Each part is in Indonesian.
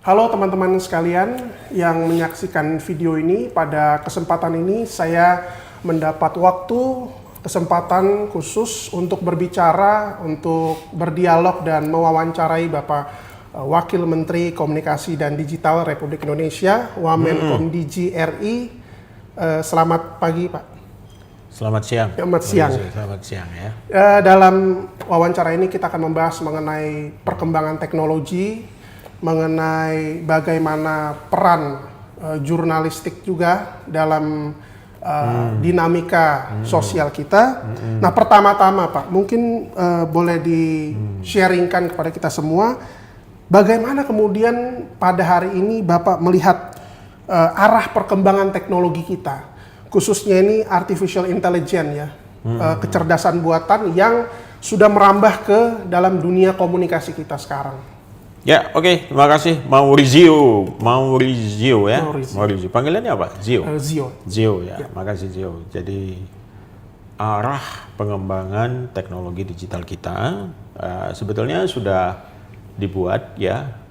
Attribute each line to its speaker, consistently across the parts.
Speaker 1: Halo teman-teman sekalian yang menyaksikan video ini. Pada kesempatan ini saya mendapat kesempatan khusus untuk berbicara, untuk berdialog dan mewawancarai Bapak Wakil Menteri Komunikasi dan Digital Republik Indonesia, Wamenkomdigi RI. Selamat pagi Pak.
Speaker 2: Selamat siang.
Speaker 1: Selamat siang
Speaker 2: ya.
Speaker 1: Dalam wawancara ini kita akan membahas mengenai perkembangan teknologi, mengenai bagaimana peran jurnalistik juga dalam dinamika sosial kita. Nah, pertama-tama Pak, mungkin boleh di-sharingkan kepada kita semua, bagaimana kemudian pada hari ini Bapak melihat arah perkembangan teknologi kita, khususnya ini artificial intelligence ya, kecerdasan buatan yang sudah merambah ke dalam dunia komunikasi kita sekarang.
Speaker 2: Ya, oke. Terima kasih. Maurizio ya. Maurizio. Panggilannya apa? Zio ya. Makasih Zio. Jadi arah pengembangan teknologi digital kita sebetulnya sudah dibuat ya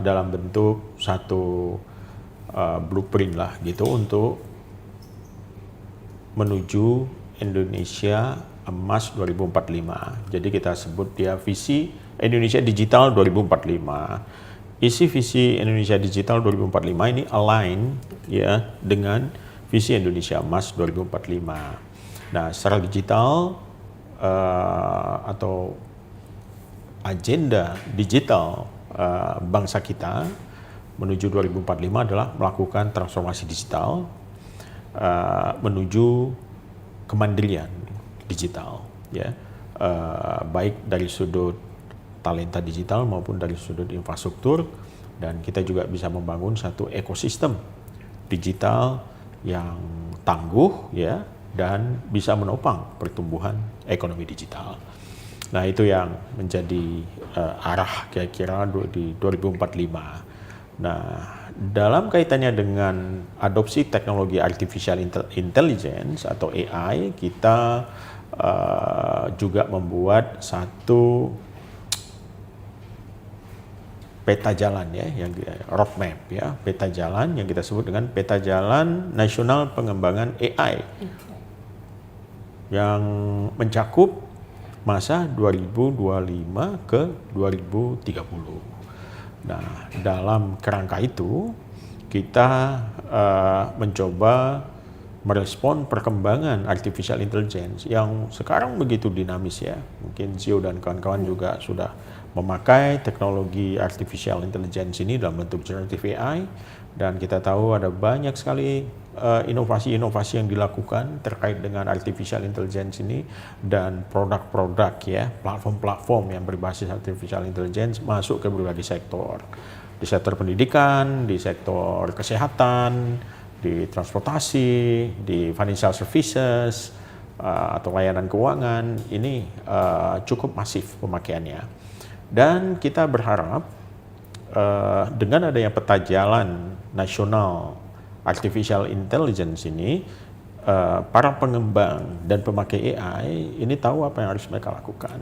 Speaker 2: dalam bentuk satu blueprint lah gitu untuk menuju Indonesia Emas 2045. Jadi kita sebut dia visi Indonesia Digital 2045. Isi visi Indonesia Digital 2045 ini align ya dengan visi Indonesia Emas 2045. Nah, secara digital atau agenda digital bangsa kita menuju 2045 adalah melakukan transformasi digital menuju kemandirian digital ya, baik dari sudut talenta digital maupun dari sudut infrastruktur, dan kita juga bisa membangun satu ekosistem digital yang tangguh ya dan bisa menopang pertumbuhan ekonomi digital. Nah, itu yang menjadi arah kira-kira di 2045. Nah, dalam kaitannya dengan adopsi teknologi artificial intelligence atau AI, kita juga membuat satu peta jalan ya, yang roadmap ya, peta jalan yang kita sebut dengan peta jalan nasional pengembangan AI yang mencakup masa 2025 ke 2030. Nah, dalam kerangka itu kita mencoba merespon perkembangan artificial intelligence yang sekarang begitu dinamis ya. Mungkin Zio dan kawan-kawan juga sudah memakai teknologi artificial intelligence ini dalam bentuk generative AI, dan kita tahu ada banyak sekali inovasi-inovasi yang dilakukan terkait dengan artificial intelligence ini, dan produk-produk ya, platform-platform yang berbasis artificial intelligence masuk ke berbagai sektor. Di sektor pendidikan, di sektor kesehatan, di transportasi, di financial services, atau layanan keuangan, ini cukup masif pemakaiannya. Dan kita berharap dengan adanya peta jalan nasional artificial intelligence ini, para pengembang dan pemakai AI ini tahu apa yang harus mereka lakukan.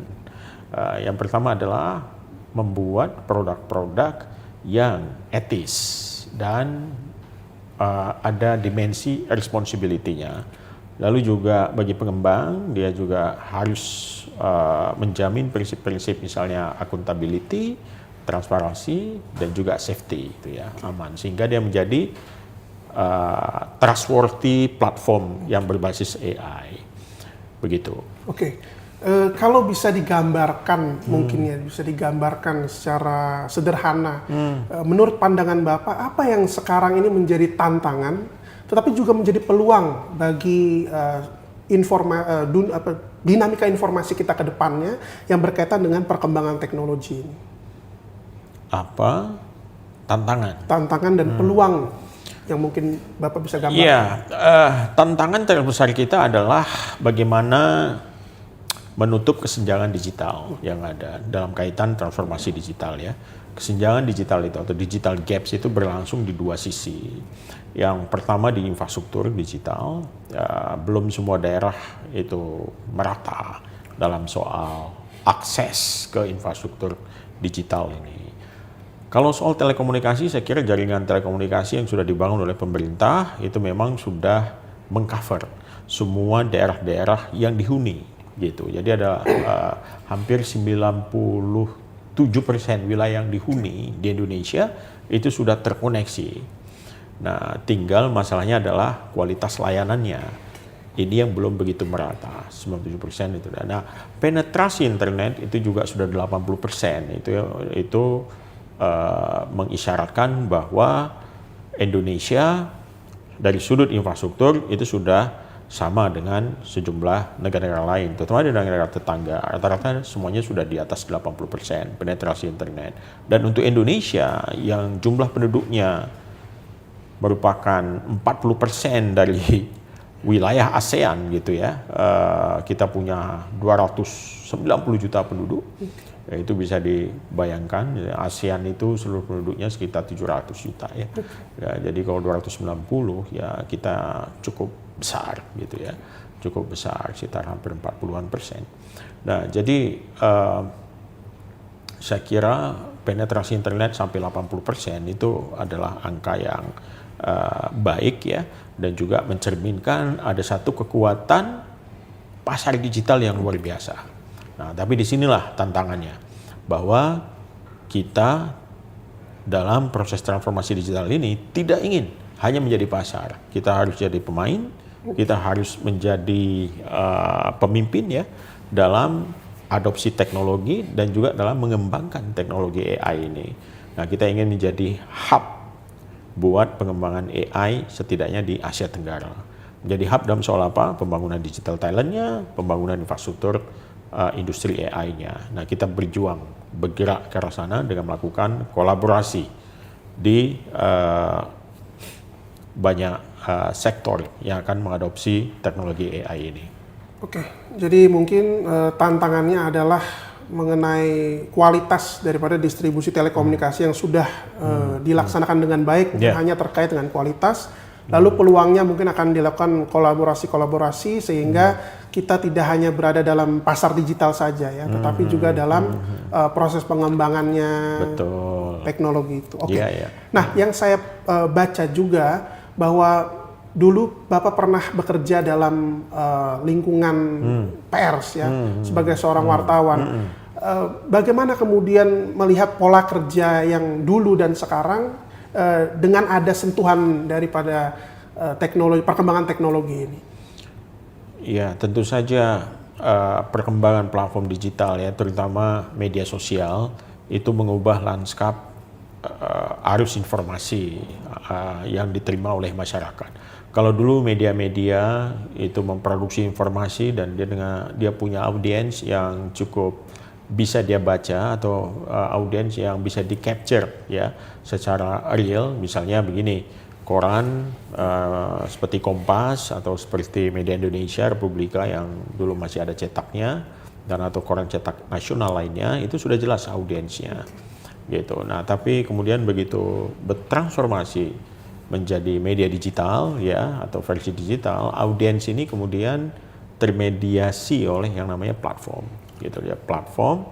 Speaker 2: Yang pertama adalah membuat produk-produk yang etis dan ada dimensi responsibility-nya. Lalu juga bagi pengembang, dia juga harus menjamin prinsip-prinsip misalnya accountability, transparansi, dan juga safety itu ya, aman, sehingga dia menjadi trustworthy platform yang berbasis AI. Begitu.
Speaker 1: Oke. Kalau bisa digambarkan, mungkin ya bisa digambarkan secara sederhana, menurut pandangan Bapak, apa yang sekarang ini menjadi tantangan, tetapi juga menjadi peluang bagi dinamika informasi kita ke depannya yang berkaitan dengan perkembangan teknologi ini?
Speaker 2: Apa tantangan?
Speaker 1: Tantangan dan peluang yang mungkin Bapak bisa gambarkan.
Speaker 2: Iya, tantangan terbesar kita adalah bagaimana menutup kesenjangan digital yang ada dalam kaitan transformasi digital ya. Kesenjangan digital itu atau digital gaps itu berlangsung di dua sisi. Yang pertama di infrastruktur digital, belum semua daerah itu merata dalam soal akses ke infrastruktur digital ini. Kalau soal telekomunikasi, saya kira jaringan telekomunikasi yang sudah dibangun oleh pemerintah itu memang sudah mengcover semua daerah-daerah yang dihuni gitu. Jadi ada hampir 97% wilayah yang dihuni di Indonesia itu sudah terkoneksi. Nah, tinggal masalahnya adalah kualitas layanannya. Ini yang belum begitu merata, 97% itu. Nah, penetrasi internet itu juga sudah 80%. Itu mengisyaratkan bahwa Indonesia dari sudut infrastruktur itu sudah sama dengan sejumlah negara-negara lain, terutama di negara tetangga. Rata-rata semuanya sudah di atas 80% penetrasi internet. Dan untuk Indonesia yang jumlah penduduknya merupakan 40% dari wilayah ASEAN gitu ya, kita punya 290 juta penduduk. Ya, itu bisa dibayangkan, ASEAN itu seluruh penduduknya sekitar 700 juta ya. Jadi kalau 290 ya kita cukup besar gitu ya, cukup besar, sekitar hampir 40%. Nah, jadi saya kira penetrasi internet sampai 80% itu adalah angka yang baik ya, dan juga mencerminkan ada satu kekuatan pasar digital yang luar biasa. Nah, tapi disinilah tantangannya, bahwa kita dalam proses transformasi digital ini tidak ingin hanya menjadi pasar. Kita harus jadi pemain, kita harus menjadi pemimpin ya dalam adopsi teknologi dan juga dalam mengembangkan teknologi AI ini. Nah, kita ingin menjadi hub buat pengembangan AI setidaknya di Asia Tenggara. Menjadi hub dalam soal apa? Pembangunan digital talentnya, pembangunan infrastruktur industri AI-nya. Nah, kita bergerak ke arah sana dengan melakukan kolaborasi di banyak sektor yang akan mengadopsi teknologi AI ini.
Speaker 1: Oke, jadi mungkin tantangannya adalah mengenai kualitas daripada distribusi telekomunikasi yang sudah dilaksanakan dengan baik, hanya terkait dengan kualitas. Lalu peluangnya mungkin akan dilakukan kolaborasi sehingga kita tidak hanya berada dalam pasar digital saja ya, tetapi juga dalam proses pengembangannya teknologi itu. Oke. Nah, yang saya baca juga bahwa dulu Bapak pernah bekerja dalam lingkungan pers ya, sebagai seorang wartawan. Bagaimana kemudian melihat pola kerja yang dulu dan sekarang dengan ada sentuhan daripada teknologi, perkembangan teknologi ini?
Speaker 2: Ya, tentu saja perkembangan platform digital ya, terutama media sosial, itu mengubah lanskap arus informasi yang diterima oleh masyarakat. Kalau dulu media-media itu memproduksi informasi dan dia punya audiens yang cukup bisa dia baca, atau audiens yang bisa di capture ya secara real. Misalnya begini, koran seperti Kompas atau seperti Media Indonesia, Republika yang dulu masih ada cetaknya, dan atau koran cetak nasional lainnya, itu sudah jelas audiensnya gitu. Nah, tapi kemudian begitu bertransformasi menjadi media digital ya, atau versi digital, audiens ini kemudian termediasi oleh yang namanya platform gitu ya, platform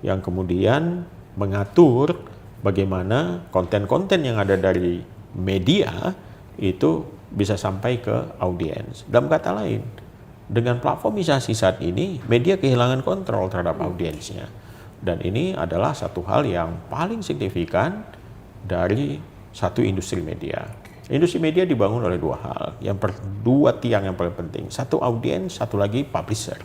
Speaker 2: yang kemudian mengatur bagaimana konten-konten yang ada dari media itu bisa sampai ke audiens. Dalam kata lain, dengan platformisasi saat ini, media kehilangan kontrol terhadap audiensnya. Dan ini adalah satu hal yang paling signifikan dari satu industri media. Industri media dibangun oleh dua hal, dua tiang yang paling penting. Satu audiens, satu lagi publisher.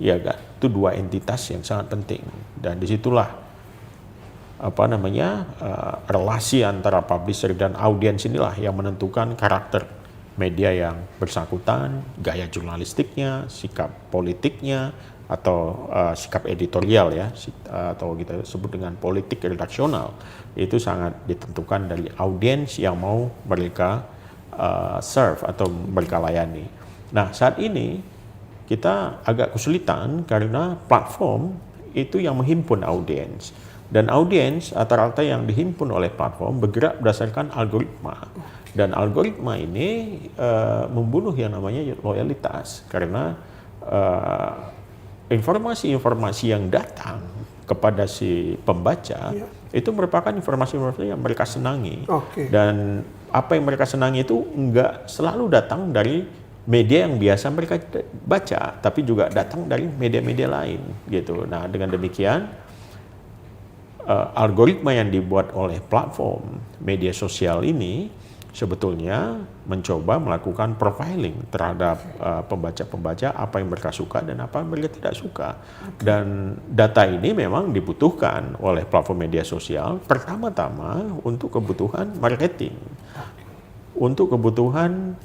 Speaker 2: Ya kan? Itu dua entitas yang sangat penting. Dan disitulah relasi antara publisher dan audiens inilah yang menentukan karakter media yang bersangkutan, gaya jurnalistiknya, sikap politiknya, atau sikap editorial ya, atau kita sebut dengan politik redaksional. Itu sangat ditentukan dari audiens yang mau mereka serve atau mereka layani. Nah, saat ini kita agak kesulitan karena platform itu yang menghimpun audiens. Dan audiens rata-rata yang dihimpun oleh platform bergerak berdasarkan algoritma. Dan algoritma ini membunuh yang namanya loyalitas, karena informasi-informasi yang datang kepada si pembaca itu merupakan informasi-informasi yang mereka senangi. Dan apa yang mereka senangi itu nggak selalu datang dari media yang biasa mereka baca, tapi juga datang dari media-media lain gitu. Nah, dengan demikian algoritma yang dibuat oleh platform media sosial ini sebetulnya mencoba melakukan profiling terhadap pembaca-pembaca, apa yang mereka suka dan apa yang mereka tidak suka. Dan data ini memang dibutuhkan oleh platform media sosial pertama-tama untuk kebutuhan marketing, untuk kebutuhan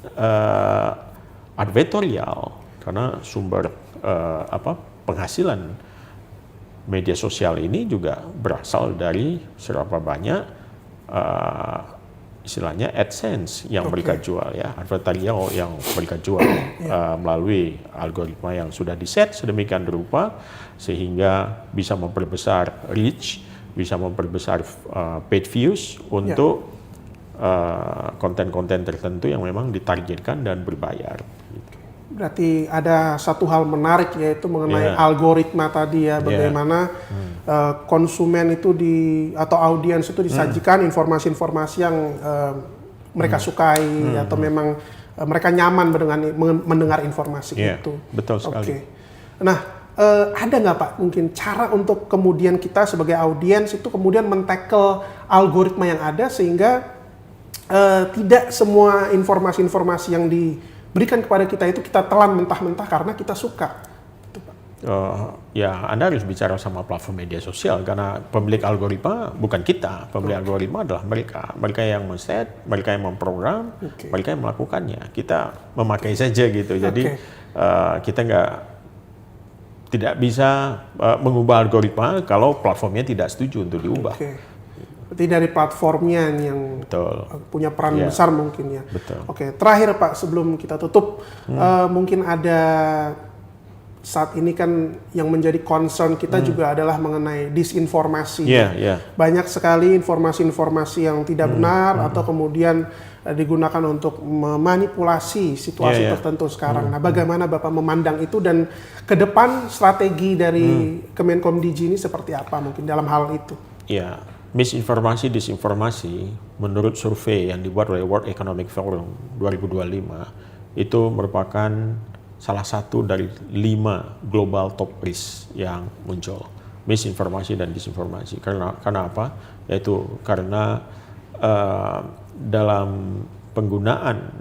Speaker 2: advertorial, karena sumber penghasilan media sosial ini juga berasal dari seberapa banyak istilahnya AdSense yang mereka jual ya, advertorial yang mereka jual melalui algoritma yang sudah diset sedemikian rupa sehingga bisa memperbesar reach, bisa memperbesar paid views untuk konten-konten tertentu yang memang ditargetkan dan berbayar.
Speaker 1: Berarti ada satu hal menarik yaitu mengenai algoritma tadi ya, bagaimana konsumen itu atau audiens itu disajikan informasi-informasi yang mereka sukai atau memang mereka nyaman mendengar informasi itu.
Speaker 2: Betul sekali.
Speaker 1: Nah, ada nggak Pak mungkin cara untuk kemudian kita sebagai audiens itu kemudian men-tackle algoritma yang ada sehingga tidak semua informasi-informasi yang diberikan kepada kita itu kita telan mentah-mentah karena kita suka. Gitu, Pak.
Speaker 2: Ya, Anda harus bicara sama platform media sosial karena pemilik algoritma bukan kita. Pemilik algoritma adalah mereka. Mereka yang men-set, mereka yang memprogram, mereka yang melakukannya. Kita memakai saja gitu. Jadi kita tidak bisa mengubah algoritma kalau platformnya tidak setuju untuk diubah.
Speaker 1: Berarti dari platformnya yang punya peran besar mungkin ya. Oke, terakhir Pak sebelum kita tutup, mungkin ada saat ini kan yang menjadi concern kita juga adalah mengenai disinformasi. Banyak sekali informasi-informasi yang tidak benar atau kemudian digunakan untuk memanipulasi situasi tertentu sekarang. Nah, bagaimana Bapak memandang itu dan ke depan strategi dari Kemenkomdigi ini seperti apa mungkin dalam hal itu?
Speaker 2: Misinformasi, disinformasi, menurut survei yang dibuat oleh World Economic Forum 2025, itu merupakan salah satu dari 5 global top risk yang muncul. Misinformasi dan disinformasi. Karena apa? Yaitu karena dalam penggunaan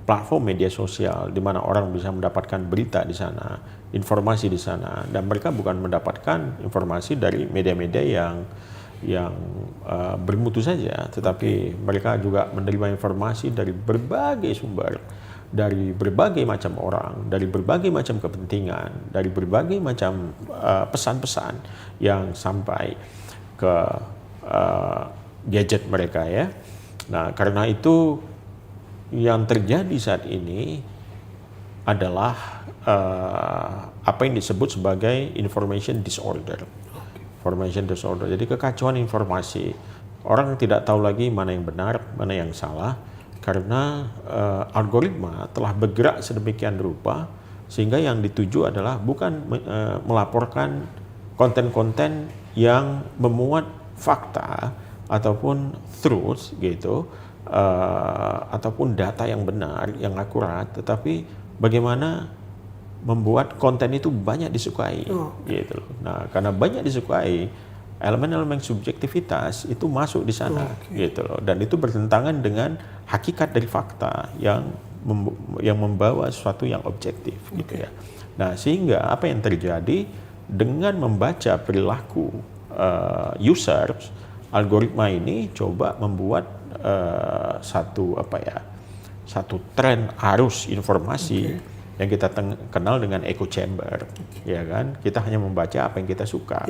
Speaker 2: platform media sosial di mana orang bisa mendapatkan berita di sana, informasi di sana, dan mereka bukan mendapatkan informasi dari media-media yang bermutu saja, tetapi mereka juga menerima informasi dari berbagai sumber, dari berbagai macam orang, dari berbagai macam kepentingan, dari berbagai macam pesan-pesan yang sampai ke gadget mereka ya. Nah, karena itu yang terjadi saat ini adalah apa yang disebut sebagai information disorder. Information disorder, jadi kekacauan informasi. Orang tidak tahu lagi mana yang benar, mana yang salah, karena algoritma telah bergerak sedemikian rupa sehingga yang dituju adalah bukan melaporkan konten-konten yang memuat fakta ataupun truth gitu, ataupun data yang benar, yang akurat, tetapi bagaimana membuat konten itu banyak disukai gitu. Nah, karena banyak disukai, elemen-elemen subjektivitas itu masuk di sana gitu loh, dan itu bertentangan dengan hakikat dari fakta yang membawa sesuatu yang objektif gitu ya. Nah, sehingga apa yang terjadi dengan membaca perilaku users, algoritma ini coba membuat satu tren arus informasi yang kita kenal dengan echo chamber, ya kan? Kita hanya membaca apa yang kita suka.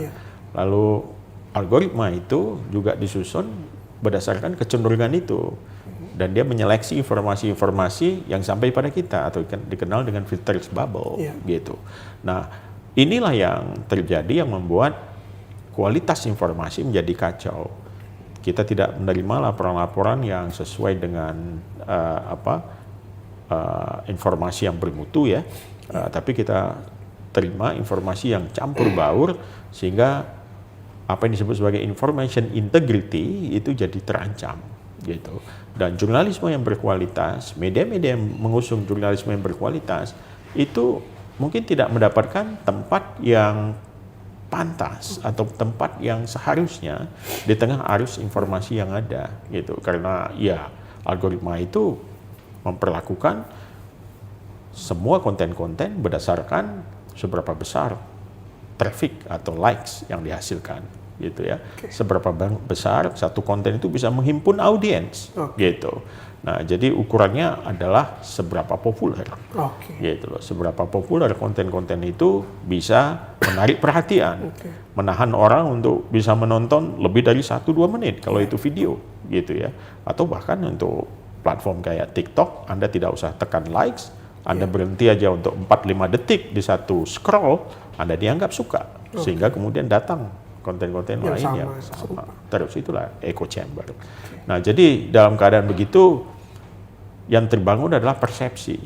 Speaker 2: Lalu algoritma itu juga disusun berdasarkan kecenderungan itu, dan dia menyeleksi informasi-informasi yang sampai pada kita atau dikenal dengan filters bubble, gitu. Nah, inilah yang terjadi yang membuat kualitas informasi menjadi kacau. Kita tidak menerima laporan-laporan yang sesuai dengan informasi yang bermutu ya, tapi kita terima informasi yang campur baur, sehingga apa yang disebut sebagai information integrity itu jadi terancam gitu. Dan jurnalisme yang berkualitas, media-media yang mengusung jurnalisme yang berkualitas itu mungkin tidak mendapatkan tempat yang pantas atau tempat yang seharusnya di tengah arus informasi yang ada gitu. Karena ya algoritma itu memperlakukan semua konten-konten berdasarkan seberapa besar traffic atau likes yang dihasilkan gitu ya. Seberapa besar satu konten itu bisa menghimpun audiens gitu. Nah, jadi ukurannya adalah seberapa populer. Gitu loh. Seberapa populer konten-konten itu bisa menarik perhatian. Menahan orang untuk bisa menonton lebih dari 1-2 menit kalau itu video gitu ya. Atau bahkan untuk platform kayak TikTok, Anda tidak usah tekan likes, Anda berhenti aja untuk 4-5 detik di satu scroll, Anda dianggap suka. Sehingga kemudian datang konten-konten lain yang sama. Terus itulah echo chamber. Nah, jadi dalam keadaan begitu, yang terbangun adalah persepsi.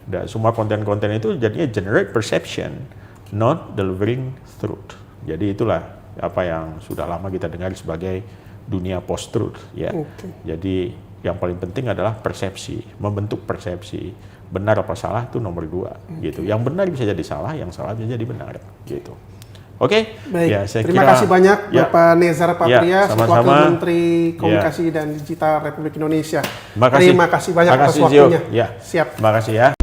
Speaker 2: Dan semua konten-konten itu jadinya generate perception, not delivering truth. Jadi itulah apa yang sudah lama kita dengar sebagai dunia post-truth. Ya. Jadi yang paling penting adalah persepsi, membentuk persepsi. Benar apa salah itu nomor 2. Gitu. Yang benar bisa jadi salah, yang salah bisa jadi benar. Gitu. Oke,
Speaker 1: baik.
Speaker 2: Ya,
Speaker 1: Terima kasih banyak Bapak Nezar Patria, Wakil Menteri Komunikasi dan Digital Republik Indonesia. Terima kasih banyak atas waktunya.
Speaker 2: Siap. Terima kasih ya.